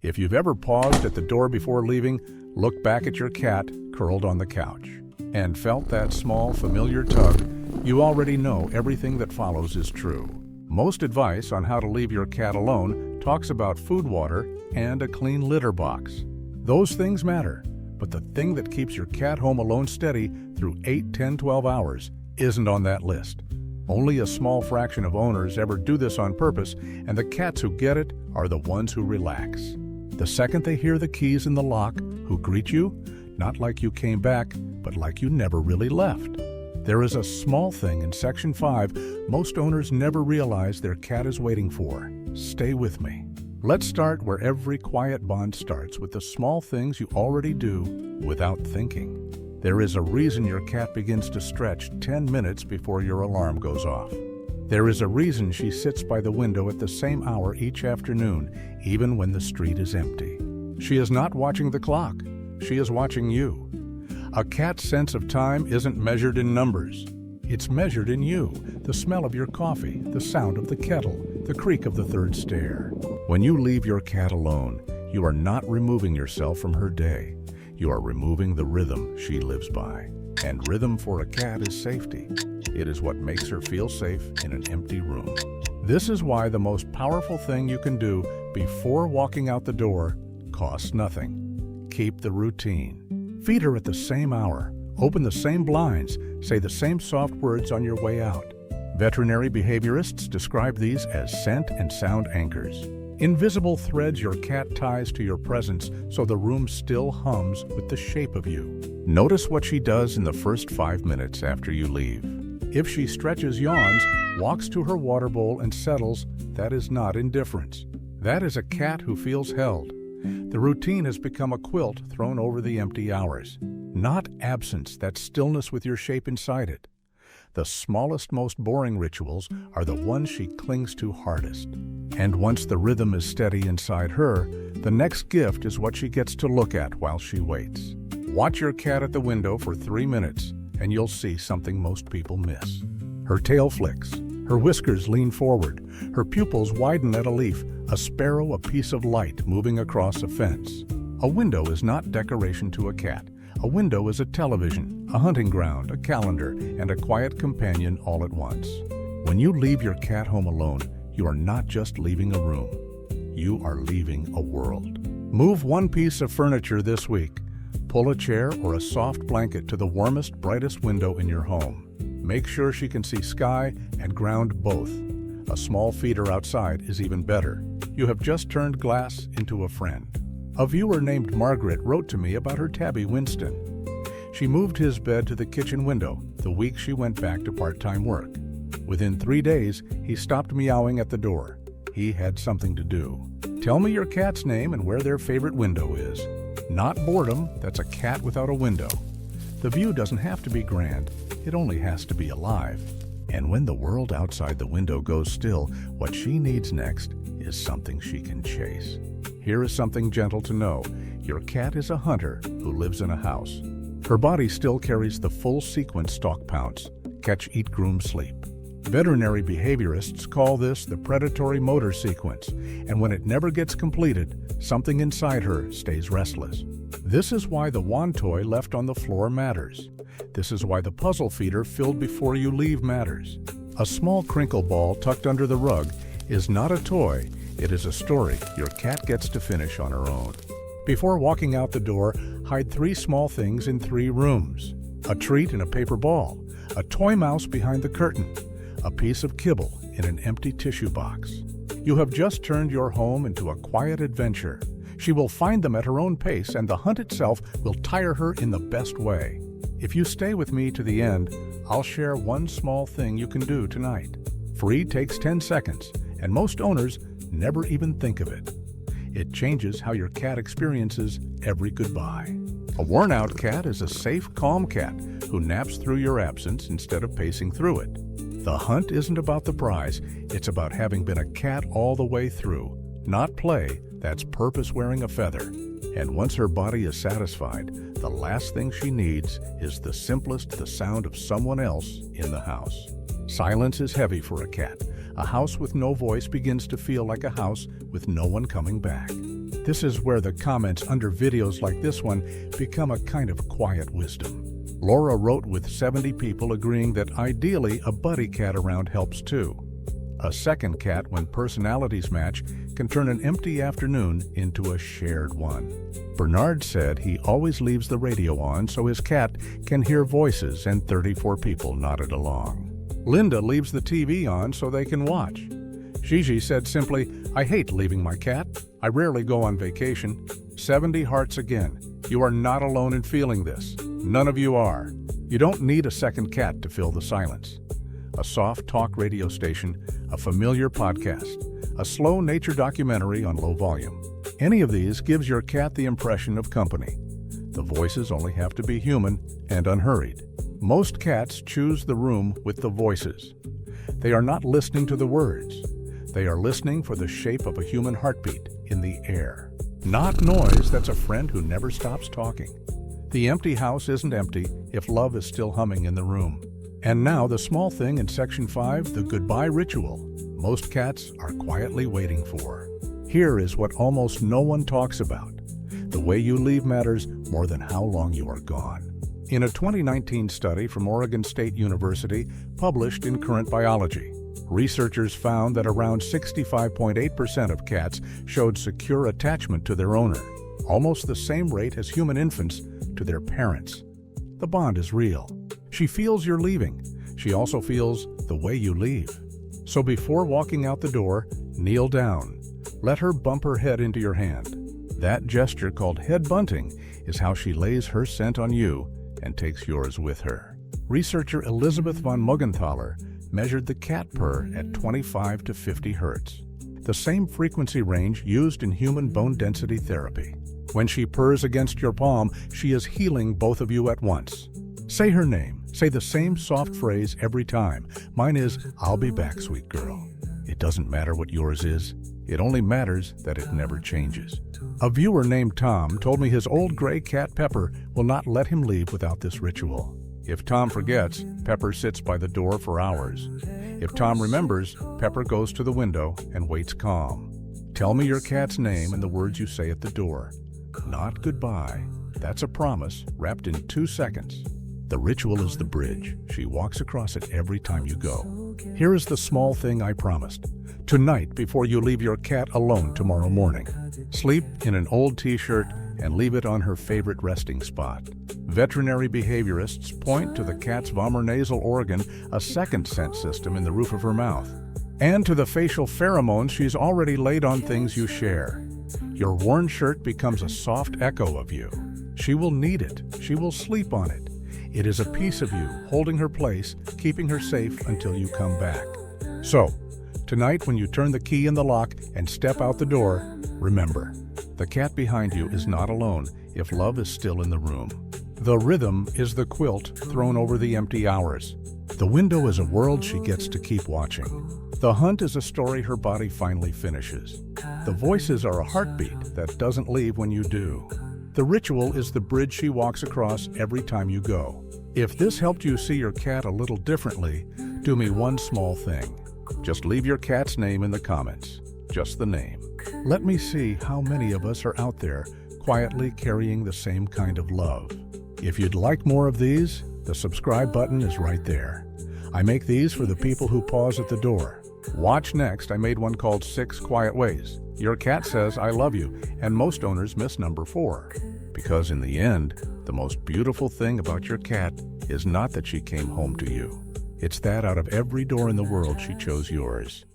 If you've ever paused at the door before leaving, looked back at your cat curled on the couch, and felt that small, familiar tug, you already know everything that follows is true. Most advice on how to leave your cat alone talks about food, water, and a clean litter box. Those things matter, but the thing that keeps your cat home alone steady through 8, 10, 12 hours isn't on that list. Only a small fraction of owners ever do this on purpose, and the cats who get it are the ones who relax. The second they hear the keys in the lock, who greet you, not like you came back, but like you never really left. There is a small thing in Section 5 most owners never realize their cat is waiting for. Stay with me. Let's start where every quiet bond starts, with the small things you already do without thinking. There is a reason your cat begins to stretch 10 minutes before your alarm goes off. There is a reason she sits by the window at the same hour each afternoon, even when the street is empty. She is not watching the clock. She is watching you. A cat's sense of time isn't measured in numbers. It's measured in you, the smell of your coffee, the sound of the kettle, the creak of the third stair. When you leave your cat alone, you are not removing yourself from her day. You are removing the rhythm she lives by. And rhythm for a cat is safety. It is what makes her feel safe in an empty room. This is why the most powerful thing you can do before walking out the door costs nothing. Keep the routine. Feed her at the same hour. Open the same blinds. Say the same soft words on your way out. Veterinary behaviorists describe these as scent and sound anchors. Invisible threads your cat ties to your presence so the room still hums with the shape of you. Notice what she does in the first 5 minutes after you leave. If she stretches, yawns, walks to her water bowl and settles, that is not indifference. That is a cat who feels held. The routine has become a quilt thrown over the empty hours. Not absence, that stillness with your shape inside it. The smallest, most boring rituals are the ones she clings to hardest. And once the rhythm is steady inside her, the next gift is what she gets to look at while she waits. Watch your cat at the window for 3 minutes, and you'll see something most people miss. Her tail flicks, her whiskers lean forward, her pupils widen at a leaf, a sparrow, a piece of light moving across a fence. A window is not decoration to a cat. A window is a television, a hunting ground, a calendar, and a quiet companion all at once. When you leave your cat home alone, you are not just leaving a room. You are leaving a world. Move one piece of furniture this week. Pull a chair or a soft blanket to the warmest, brightest window in your home. Make sure she can see sky and ground both. A small feeder outside is even better. You have just turned glass into a friend. A viewer named Margaret wrote to me about her tabby Winston. She moved his bed to the kitchen window the week she went back to part-time work. Within 3 days, he stopped meowing at the door. He had something to do. Tell me your cat's name and where their favorite window is. Not boredom, that's a cat without a window. The view doesn't have to be grand, it only has to be alive. And when the world outside the window goes still, what she needs next is something she can chase. Here is something gentle to know. Your cat is a hunter who lives in a house. Her body still carries the full sequence stalk pounce, catch, eat, groom, sleep. Veterinary behaviorists call this the predatory motor sequence, and when it never gets completed, something inside her stays restless. This is why the wand toy left on the floor matters. This is why the puzzle feeder filled before you leave matters. A small crinkle ball tucked under the rug is not a toy, it is a story your cat gets to finish on her own. Before walking out the door, hide 3 small things in 3 rooms. A treat in a paper ball, a toy mouse behind the curtain, a piece of kibble in an empty tissue box. You have just turned your home into a quiet adventure. She will find them at her own pace, and the hunt itself will tire her in the best way. If you stay with me to the end, I'll share one small thing you can do tonight. Free takes 10 seconds, and most owners never even think of it. It changes how your cat experiences every goodbye. A worn-out cat is a safe, calm cat who naps through your absence instead of pacing through it. The hunt isn't about the prize, it's about having been a cat all the way through. Not play, that's purpose wearing a feather. And once her body is satisfied, the last thing she needs is the sound of someone else in the house. Silence is heavy for a cat. A house with no voice begins to feel like a house with no one coming back. This is where the comments under videos like this one become a kind of quiet wisdom. Laura wrote with 70 people agreeing that ideally a buddy cat around helps too. A second cat, when personalities match, can turn an empty afternoon into a shared one. Bernard said he always leaves the radio on so his cat can hear voices, and 34 people nodded along. Linda leaves the TV on so they can watch. Gigi said simply, "I hate leaving my cat. I rarely go on vacation." 70 hearts again. You are not alone in feeling this. None of you are. You don't need a second cat to fill the silence. A soft talk radio station, a familiar podcast, a slow nature documentary on low volume. Any of these gives your cat the impression of company. The voices only have to be human and unhurried. Most cats choose the room with the voices. They are not listening to the words. They are listening for the shape of a human heartbeat in the air. Not noise that's a friend who never stops talking. The empty house isn't empty if love is still humming in the room. And now the small thing in Section 5, the goodbye ritual, most cats are quietly waiting for. Here is what almost no one talks about. The way you leave matters more than how long you are gone. In a 2019 study from Oregon State University published in Current Biology, researchers found that around 65.8% of cats showed secure attachment to their owner, almost the same rate as human infants to their parents. The bond is real. She feels you're leaving. She also feels the way you leave. So before walking out the door, kneel down. Let her bump her head into your hand. That gesture, called head bunting, is how she lays her scent on you and takes yours with her. Researcher Elizabeth von Muggenthaler measured the cat purr at 25 to 50 hertz, the same frequency range used in human bone density therapy. When she purrs against your palm, she is healing both of you at once. Say her name. Say the same soft phrase every time. Mine is, "I'll be back, sweet girl." It doesn't matter what yours is. It only matters that it never changes. A viewer named Tom told me his old gray cat Pepper will not let him leave without this ritual. If Tom forgets, Pepper sits by the door for hours. If Tom remembers, Pepper goes to the window and waits calm. Tell me your cat's name and the words you say at the door. Not goodbye. That's a promise wrapped in 2 seconds. The ritual is the bridge. She walks across it every time you go. Here is the small thing I promised. Tonight, before you leave your cat alone tomorrow morning, sleep in an old t-shirt and leave it on her favorite resting spot. Veterinary behaviorists point to the cat's vomeronasal organ, a second scent system in the roof of her mouth, and to the facial pheromones she's already laid on things you share. Your worn shirt becomes a soft echo of you. She will need it. She will sleep on it. It is a piece of you, holding her place, keeping her safe until you come back. So, tonight when you turn the key in the lock and step out the door, remember, the cat behind you is not alone if love is still in the room. The rhythm is the quilt thrown over the empty hours. The window is a world she gets to keep watching. The hunt is a story her body finally finishes. The voices are a heartbeat that doesn't leave when you do. The ritual is the bridge she walks across every time you go. If this helped you see your cat a little differently, do me one small thing. Just leave your cat's name in the comments. Just the name. Let me see how many of us are out there quietly carrying the same kind of love. If you'd like more of these, the subscribe button is right there. I make these for the people who pause at the door. Watch next, I made one called 6 Quiet Ways. Your cat says, "I love you," and most owners miss number 4. Because in the end, the most beautiful thing about your cat is not that she came home to you. It's that out of every door in the world she chose yours.